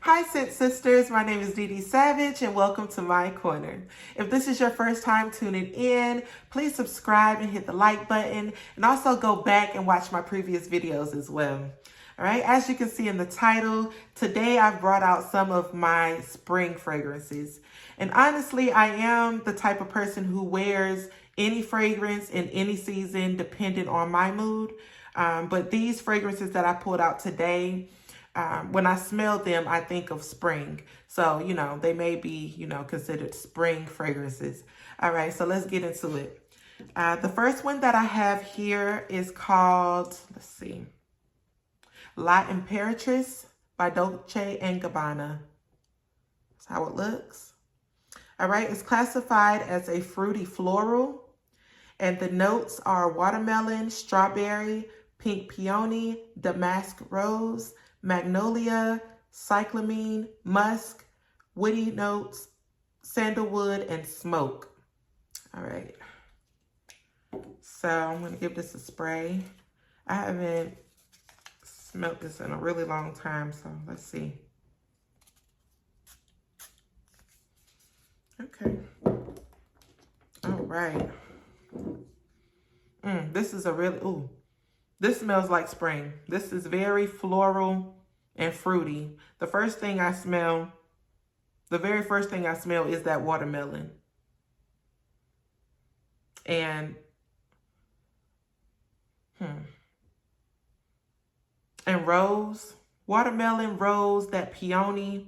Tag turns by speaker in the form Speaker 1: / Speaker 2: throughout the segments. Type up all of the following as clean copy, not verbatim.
Speaker 1: Hi Scent Sisters, my name is Dee Dee Savage and welcome to my corner. If this is your first time tuning in, please subscribe and hit the like button and also go back and watch my previous videos as well. All right, as you can see in the title, today I've brought out some of my spring fragrances. And honestly, I am the type of person who wears any fragrance in any season depending on my mood. But these fragrances that I pulled out today, when I smell them, I think of spring. So, they may be, considered spring fragrances. All right, so let's get into it. The first one that I have here is called, let's see, La Imperatrice by Dolce & Gabbana. That's how it looks. All right, it's classified as a fruity floral. And the notes are watermelon, strawberry, pink peony, damask rose, magnolia, cyclamine, musk, woody notes, sandalwood, and smoke. All right. So I'm going to give this a spray. I haven't smelled this in a really long time, so let's see. Okay. All right. This is a really, this smells like spring. This is very floral and fruity. The very first thing I smell is that watermelon. And, and rose, watermelon, rose, that peony.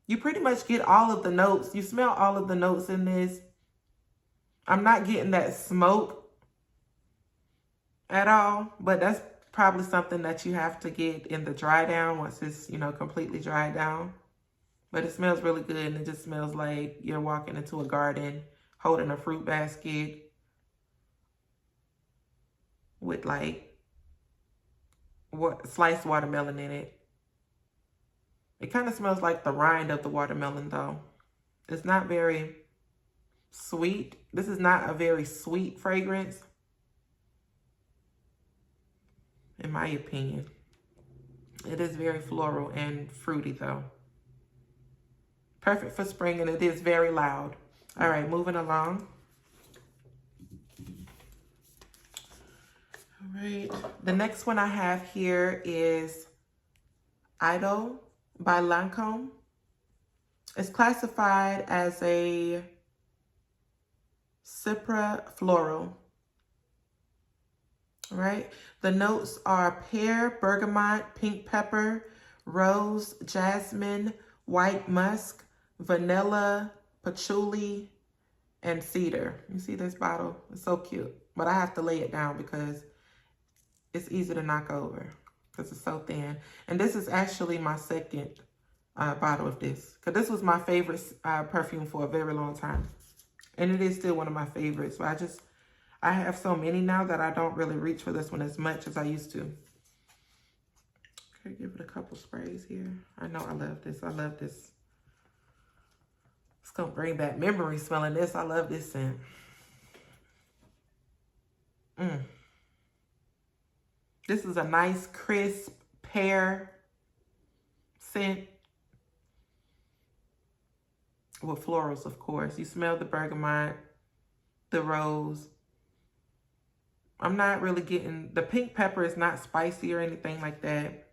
Speaker 1: You pretty much get all of the notes. You smell all of the notes in this. I'm not getting that smoke at all, but that's probably something that you have to get in the dry down once it's, completely dried down. But it smells really good, and it just smells like you're walking into a garden holding a fruit basket with sliced watermelon in it. It kind of smells like the rind of the watermelon though. It's not very sweet. This is not a very sweet fragrance, in my opinion. It is very floral and fruity though. Perfect for spring, and it is very loud. All right, moving along. All right, the next one I have here is Idolè by Lancôme. It's classified as a Cypra floral. All right, the notes are pear, bergamot, pink pepper, rose, jasmine, white musk, vanilla, patchouli, and cedar. You see this bottle? It's so cute, but I have to lay it down because it's easy to knock over because it's so thin. And this is actually my second bottle of this, because this was my favorite perfume for a very long time. And it is still one of my favorites. But I have so many now that I don't really reach for this one as much as I used to. Okay, give it a couple sprays here. I know I love this. I love this. It's going to bring back memories smelling this. I love this scent. This is a nice, crisp pear scent. With florals, of course. You smell the bergamot, the rose. I'm not really getting, the pink pepper is not spicy or anything like that.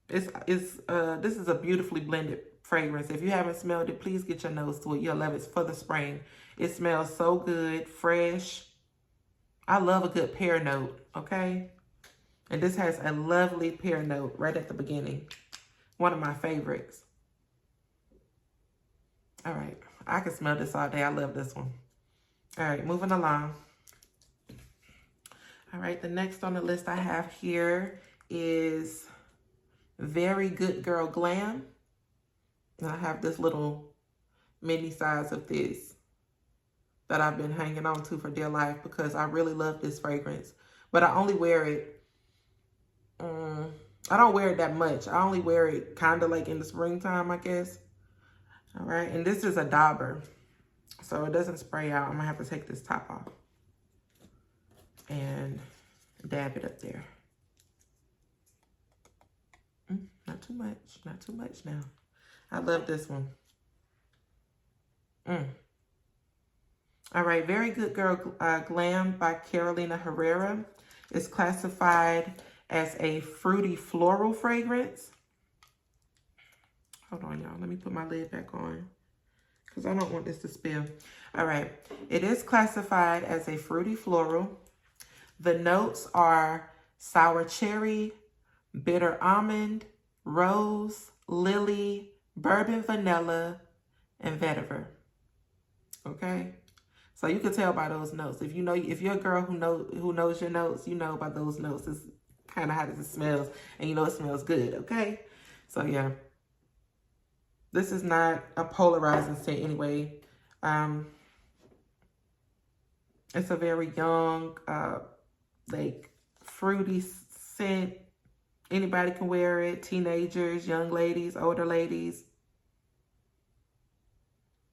Speaker 1: This is a beautifully blended fragrance. If you haven't smelled it, please get your nose to it. You'll love it. It's for the spring. It smells so good, fresh. I love a good pear note, okay? And this has a lovely pear note right at the beginning. One of my favorites. All right, I can smell this all day. I love this one. All right, moving along. All right, the next on the list I have here is Very Good Girl Glam. And I have this little mini size of this that I've been hanging on to for dear life because I really love this fragrance. But I only wear it, I don't wear it that much. I only wear it kind of like in the springtime, I guess. All right, and this is a dauber, so it doesn't spray out. I'm gonna have to take this top off and dab it up there. Not too too much. Not too much now. I love this one. All right, Very Good Girl Glam by Carolina Herrera is classified as a fruity floral fragrance. Hold on, y'all. Let me put my lid back on because I don't want this to spill. All right, it is classified as a fruity floral. The notes are sour cherry, bitter almond, rose, lily, bourbon vanilla, and vetiver. Okay? So you can tell by those notes. If you're a girl who knows your notes, you know by those notes. It's kind of how it smells, and you know it smells good. Okay, so yeah, this is not a polarizing scent anyway. It's a very young, like fruity scent. Anybody can wear it. Teenagers, young ladies, older ladies.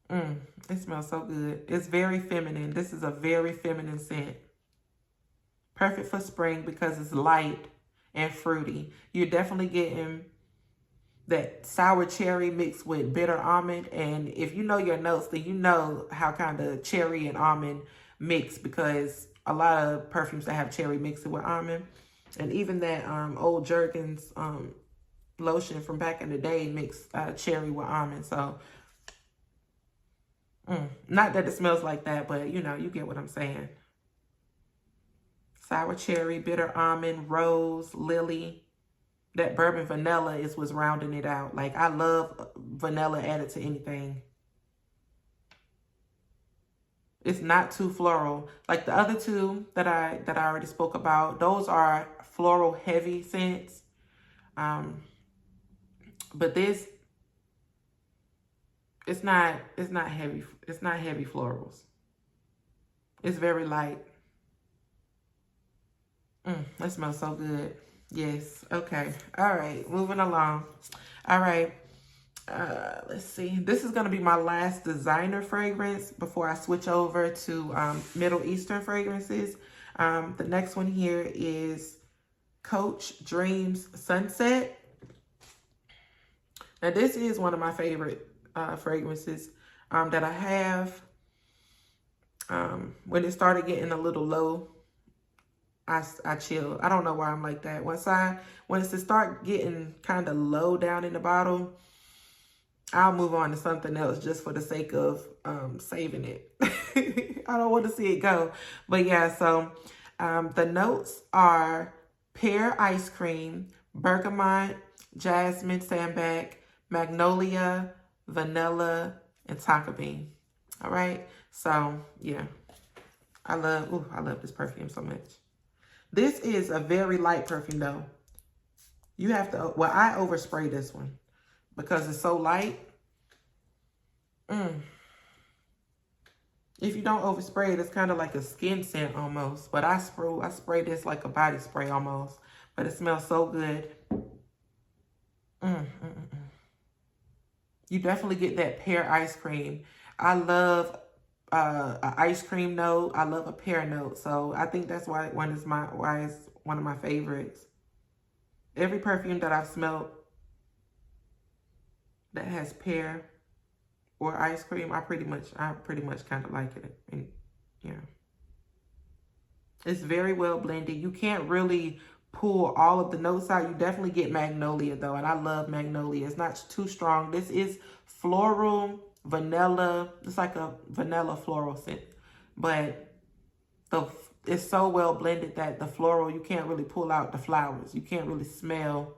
Speaker 1: It smells so good. It's very feminine. This is a very feminine scent. Perfect for spring because it's light and fruity. You're definitely getting that sour cherry mixed with bitter almond. And if you know your notes, then you know how kind of cherry and almond mix, because a lot of perfumes that have cherry mixed with almond. And even that old Jergens lotion from back in the day mixed cherry with almond. So not that it smells like that, but you know, you get what I'm saying. Sour cherry, bitter almond, rose, lily. That bourbon vanilla is what's rounding it out. Like, I love vanilla added to anything. It's not too floral. Like the other two that I already spoke about, those are floral heavy scents. But this, it's not heavy. It's not heavy florals. It's very light. That smells so good. Yes. Okay. All right. Moving along. All right. Let's see. This is going to be my last designer fragrance before I switch over to Middle Eastern fragrances. The next one here is Coach Dreams Sunset. Now, this is one of my favorite fragrances that I have. When it started getting a little low, I chill. I don't know why I'm like that. When it's to start getting kind of low down in the bottle, I'll move on to something else just for the sake of saving it. I don't want to see it go. But yeah, so the notes are pear ice cream, bergamot, jasmine, sambac, magnolia, vanilla, and tonka bean. All right. So yeah, I love this perfume so much. This is a very light perfume though. You have to, well, I overspray this one because it's so light. If you don't overspray it, it's kind of like a skin scent almost. But I spray this like a body spray almost. But it smells so good. You definitely get that pear ice cream. I love an ice cream note. I love a pear note. So I think that's why it's one of my favorites. Every perfume that I've smelled that has pear or ice cream, I pretty much kind of like it. And yeah, it's very well blended. You can't really pull all of the notes out. You definitely get magnolia though, and I love magnolia. It's not too strong. This is floral, vanilla. It's like a vanilla floral scent, but it's so well blended that the floral, you can't really pull out the flowers. You can't really smell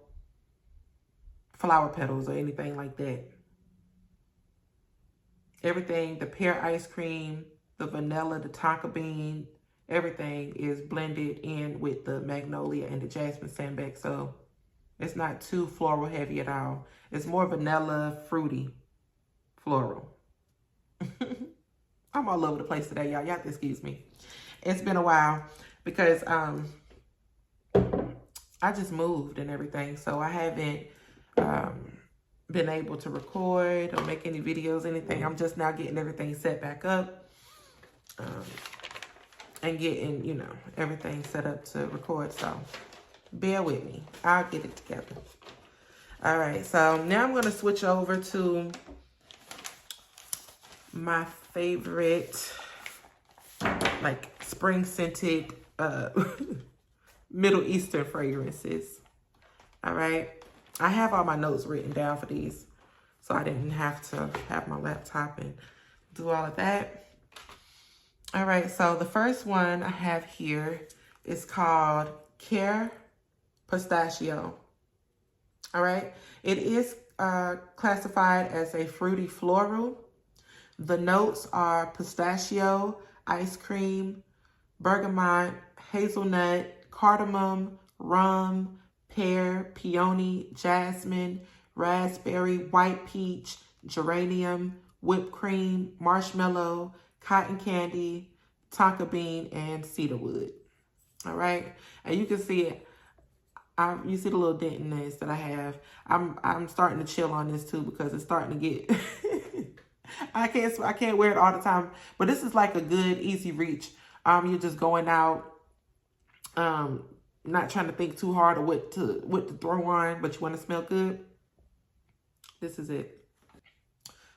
Speaker 1: flower petals or anything like that. Everything, the pear ice cream, the vanilla, the tonka bean, everything is blended in with the magnolia and the jasmine sambac. So it's not too floral heavy at all. It's more vanilla, fruity, floral. I'm all over the place today, y'all. Y'all have to excuse me. It's been a while because I just moved and everything. So I haven't been able to record or make any videos, anything. I'm just now getting everything set back up and getting, you know, everything set up to record. So bear with me. I'll get it together. All right, so now I'm going to switch over to my favorite, like, spring scented Middle Eastern fragrances. All right, I have all my notes written down for these, so I didn't have to have my laptop and do all of that. All right, so the first one I have here is called Khair Pistachio. All right, it is classified as a fruity floral. The notes are pistachio, ice cream, bergamot, hazelnut, cardamom, rum, pear, peony, jasmine, raspberry, white peach, geranium, whipped cream, marshmallow, cotton candy, tonka bean, and cedarwood. All right, and you can see it. You see the little dent in this that I have. I'm starting to chill on this too because it's starting to get. I can't wear it all the time, but this is like a good easy reach. You're just going out, not trying to think too hard of what to throw on, but you want to smell good. This is it.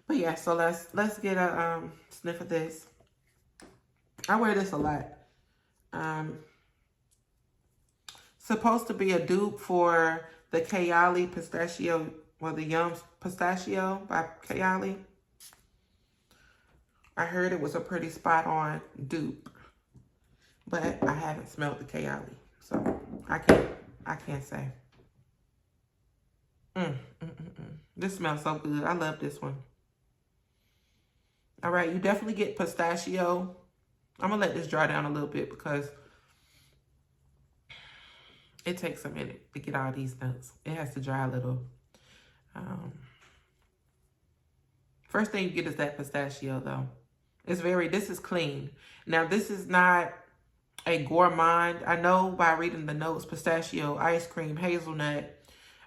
Speaker 1: But yeah, so let's get a sniff of this. I wear this a lot. Supposed to be a dupe for the Khair Pistachio, or the Yum Pistachio by Khair. I heard it was a pretty spot on dupe, but I haven't smelled the Khair, so I can't say. This smells so good. I love this one. All right, you definitely get pistachio. I'm gonna let this dry down a little bit because it takes a minute to get all these notes. It has to dry a little. First thing you get is that pistachio, though. This is clean. Now, this is not a gourmand. I know by reading the notes, pistachio, ice cream, hazelnut,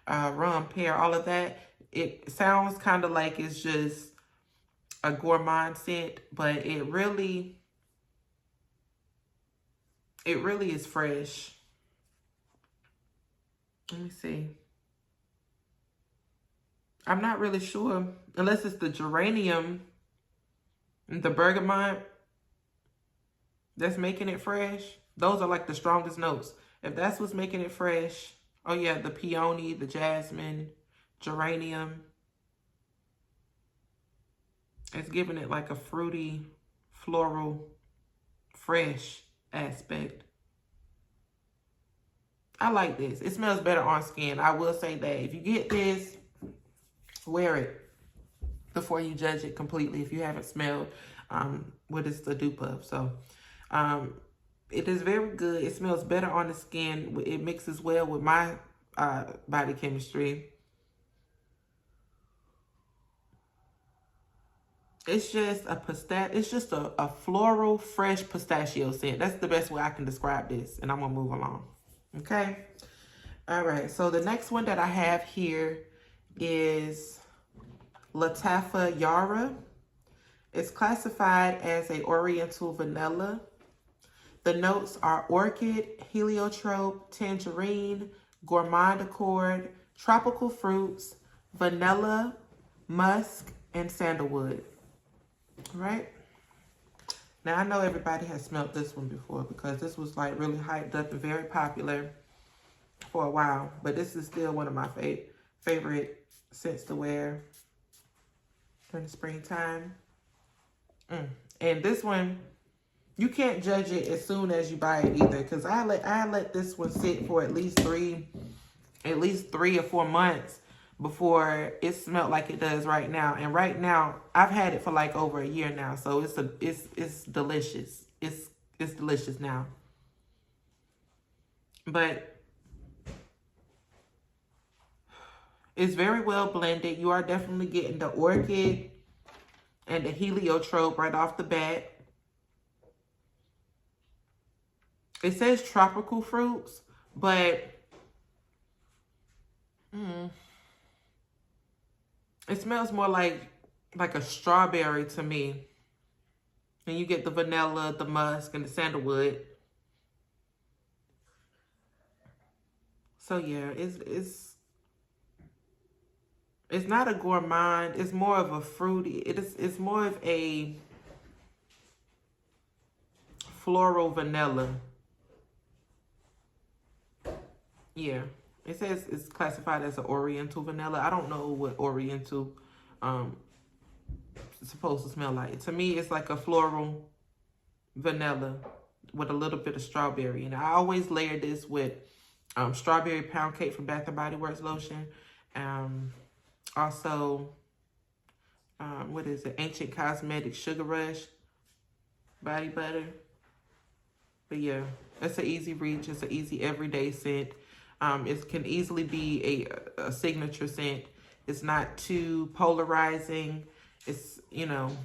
Speaker 1: rum, pear, all of that. It sounds kind of like it's just a gourmand scent, but it really is fresh. Let me see. I'm not really sure, unless it's the geranium and the bergamot that's making it fresh. Those are like the strongest notes. If that's what's making it fresh, oh yeah, the peony, the jasmine, geranium. It's giving it like a fruity, floral, fresh aspect. I like this. It smells better on skin. I will say that. If you get this, wear it before you judge it completely if you haven't smelled what it's the dupe of. So it is very good. It smells better on the skin. It mixes well with my body chemistry. It's just a floral, fresh pistachio scent. That's the best way I can describe this. And I'm gonna move along. Okay. All right. So the next one that I have here is Lattafa Yara. It's classified as a Oriental vanilla. The notes are orchid, heliotrope, tangerine, gourmand accord, tropical fruits, vanilla, musk, and sandalwood. All right. Now, I know everybody has smelled this one before because this was like really hyped up and very popular for a while. But this is still one of my favorite scents to wear during the springtime. And this one, you can't judge it as soon as you buy it either, because I let this one sit for at least 3 or 4 months before it smelled like it does right now. And right now, I've had it for like over a year now, so it's delicious. It's delicious now. But it's very well blended. You are definitely getting the orchid and the heliotrope right off the bat. It says tropical fruits, but it smells more like a strawberry to me. And you get the vanilla, the musk, and the sandalwood. So yeah, It's not a gourmand. It's more of a fruity. It's more of a floral vanilla. Yeah. It says it's classified as an oriental vanilla. I don't know what oriental is supposed to smell like. To me, it's like a floral vanilla with a little bit of strawberry. And I always layer this with strawberry pound cake from Bath & Body Works lotion. Also, what is it? Ancient Cosmetics Sugar Rush body butter. But yeah, it's an easy reach. It's an easy everyday scent. It can easily be a signature scent. It's not too polarizing. It's, you know,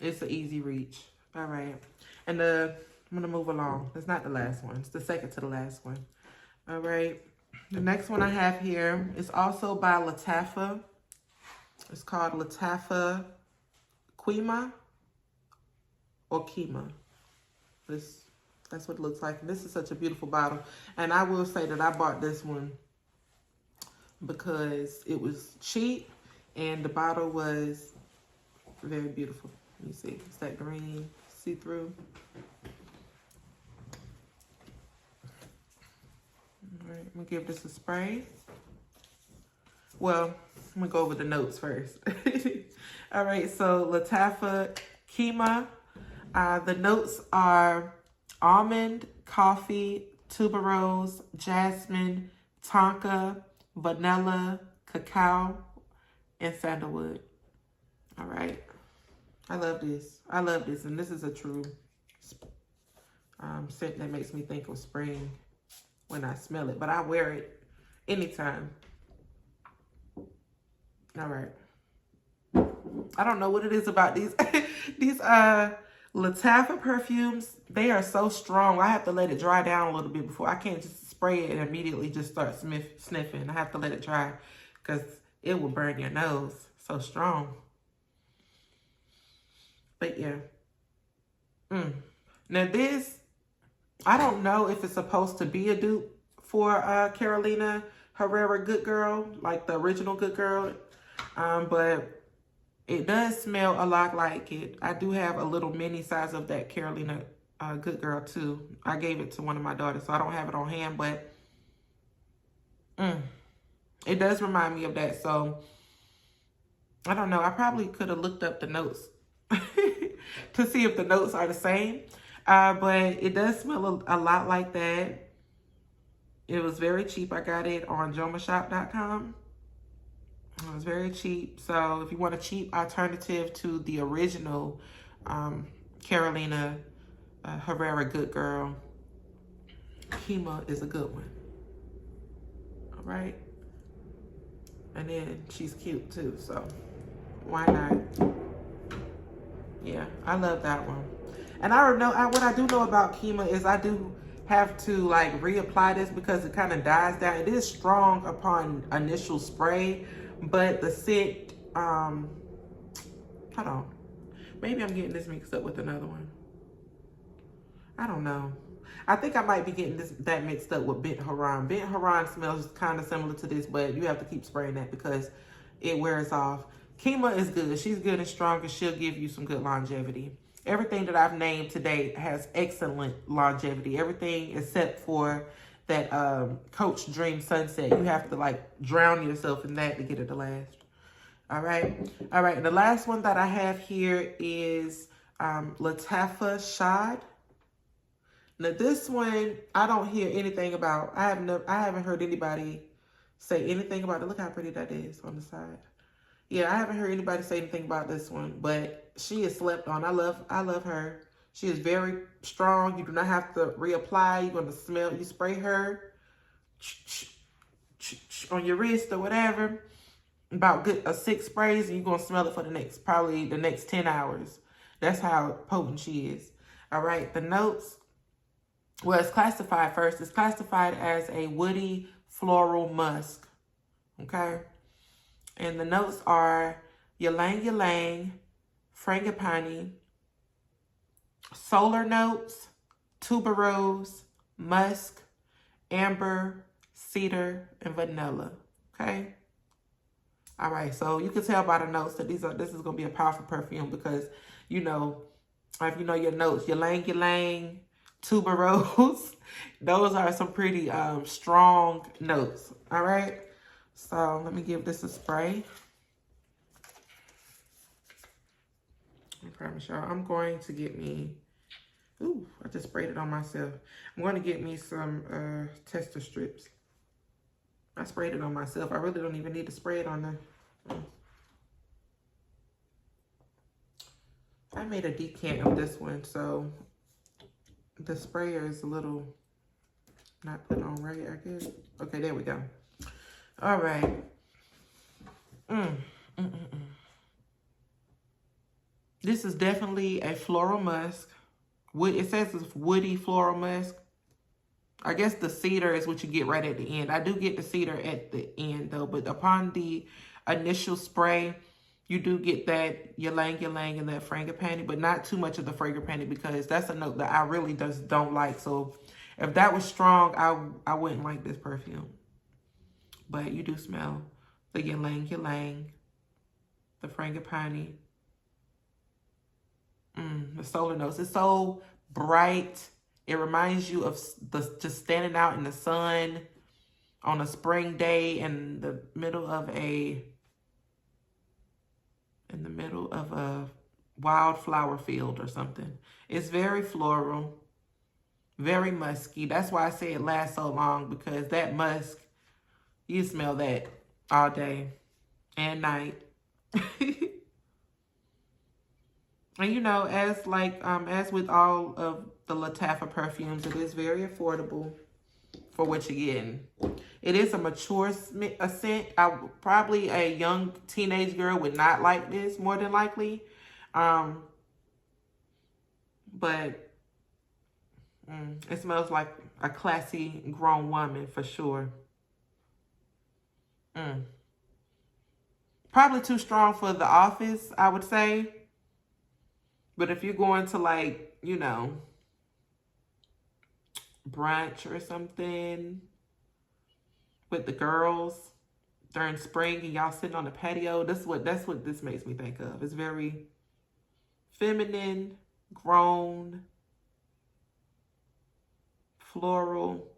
Speaker 1: it's an easy reach. All right. And I'm going to move along. It's not the last one. It's the second to the last one. All right. The next one I have here is also by Lattafa. It's called Lattafa Qimmah or Qimmah. That's what it looks like. And this is such a beautiful bottle. And I will say that I bought this one because it was cheap and the bottle was very beautiful. Let me see. It's that green see-through. All right, I'm going to give this a spray. Well, I'm going to go over the notes first. All right, so Lattafa Qimmah. The notes are almond, coffee, tuberose, jasmine, tonka, vanilla, cacao, and sandalwood. All right. I love this. I love this. And this is a true scent that makes me think of spring when I smell it. But I wear it anytime. All right. I don't know what it is about these these Lattafa perfumes. They are so strong. I have to let it dry down a little bit before. I can't just spray it and immediately just start sniffing. I have to let it dry because it will burn your nose. So strong. But yeah. Now this, I don't know if it's supposed to be a dupe for Carolina Herrera Good Girl, like the original Good Girl. But it does smell a lot like it. I do have a little mini size of that Carolina Good Girl too. I gave it to one of my daughters, so I don't have it on hand, but it does remind me of that. So I don't know. I probably could have looked up the notes to see if the notes are the same. But it does smell a lot like that. It was very cheap. I got it on jomashop.com. It was very cheap. So if you want a cheap alternative to the original Carolina Herrera Good Girl, Qimmah is a good one. All right. And then she's cute too, so why not? Yeah, I love that one. And what I do know about Qimmah is I do have to like reapply this because it kind of dies down. It is strong upon initial spray, but the scent, hold on. Maybe I'm getting this mixed up with another one. I don't know. I think I might be getting that mixed up with Bent Haran. Bent Haran smells kind of similar to this, but you have to keep spraying that because it wears off. Qimmah is good. She's good and strong, and she'll give you some good longevity. Everything that I've named today has excellent longevity. Everything except for that Coach Dream Sunset. You have to like drown yourself in that to get it to last. All right. All right. And the last one that I have here is Lattafa Shahd. Now this one, I don't hear anything about. I haven't heard anybody say anything about it. Look how pretty that is on the side. Yeah, I haven't heard anybody say anything about this one, but she is slept on. I love her. She is very strong. You do not have to reapply. You're gonna smell. You spray her on your wrist or whatever. About 6 sprays, and you're gonna smell it for probably the next 10 hours. That's how potent she is. All right, the notes. Well, it's classified first. It's classified as a woody floral musk. Okay. And the notes are ylang ylang, frangipani, solar notes, tuberose, musk, amber, cedar, and vanilla. Okay. All right. So you can tell by the notes that this is going to be a powerful perfume because, you know, if you know your notes, ylang ylang, tuberose, those are some pretty strong notes. All right. So let me give this a spray. I promise y'all, I'm going to get me, ooh, I just sprayed it on myself. I'm going to get me some tester strips. I sprayed it on myself. I really don't even need to spray it on the, I made a decant of this one, so the sprayer is a little not put on right, I guess. Okay, there we go. All right. This is definitely a floral musk. It says it's woody floral musk. I guess the cedar is what you get right at the end. I do get the cedar at the end though, but upon the initial spray, you do get that ylang ylang and that frangipani, but not too much of the frangipani because that's a note that I really just don't like. So if that was strong, I wouldn't like this perfume. But you do smell the ylang ylang, the frangipani. The solar notes. It's so bright. It reminds you of just standing out in the sun on a spring day in the middle of a wildflower field or something. It's very floral, very musky. That's why I say it lasts so long, because that musk, you smell that all day and night. And you know, as with all of the Lattafa perfumes, it is very affordable for what you're getting. It is a mature scent. Probably a young teenage girl would not like this, more than likely. But it smells like a classy grown woman for sure. Probably too strong for the office, I would say. But if you're going to, like, you know, brunch or something with the girls during spring and y'all sitting on the patio, that's what this makes me think of. It's very feminine, grown, floral,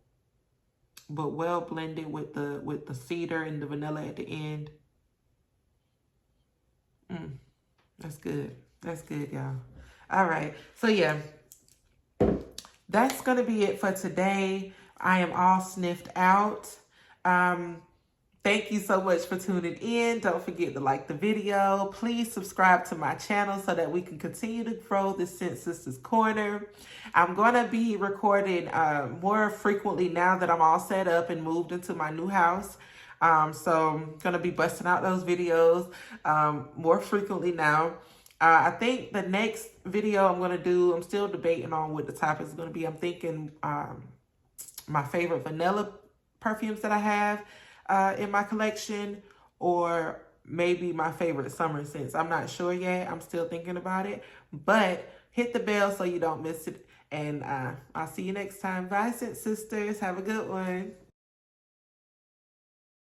Speaker 1: but well blended with the cedar and the vanilla at the end. That's good. That's good, y'all. All right. So, yeah, that's going to be it for today. I am all sniffed out. Thank you so much for tuning in. Don't forget to like the video. Please subscribe to my channel so that we can continue to grow the Scent Sisters Corner. I'm going to be recording more frequently now that I'm all set up and moved into my new house. So I'm going to be busting out those videos more frequently now. I think the next video I'm going to do, I'm still debating on what the topic is going to be. I'm thinking my favorite vanilla perfumes that I have in my collection, or maybe my favorite summer scents. I'm not sure yet. I'm still thinking about it. But hit the bell so you don't miss it. And I'll see you next time. Bye, Scent Sisters. Have a good one.